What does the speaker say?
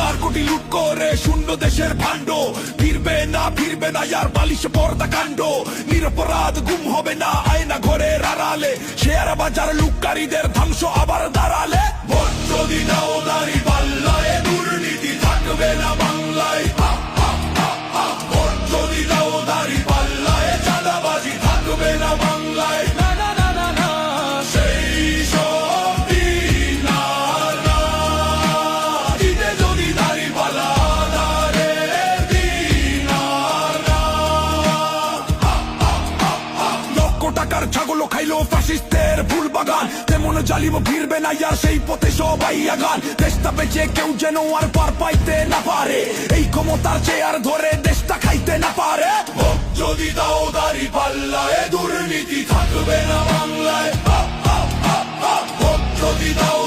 1,000 কোটি লুট করে শূন্য দেশের ভাণ্ড। ফিরবে না ইয়ার বালিশে পর্দা কাণ্ড। নিরপরাধ গুম হবে না আয়না ঘরের আড়ালে। শেয়ার বাজার লুটকারীদের ধ্বংস আবার দাঁড়ালে। ভোট যদি দাও দাঁড়ি পাল্লায়, দুর্নীতি থাকবে না বাংলায়। ভোট যদি দাও দাঁড়ি পাল্লায়, চাঁদাবাজি থাকবে না বাংলায়। সেই সব দিন আর না, ঈদে যদি দাঁড়ি পাল্লা আদারের দিন আর না। লক্ষ টাকার ছাগল খাইলো ফাসিস্টের ফুল বাগান। তেমন জালিম ফিরবে না ইয়ার সেই পথে সবাই আগান। দেশটা বেঁচে কেউ যেন আর পার পাইতে না পারে, এই ক্ষমতার চেয়ার ধরে দেশটা খাইতে না পারে। ভোট যদি দাও দাঁড়ি পাল্লায়, দুর্নীতি থাকবে না বাংলায়। ভোট যদি দাও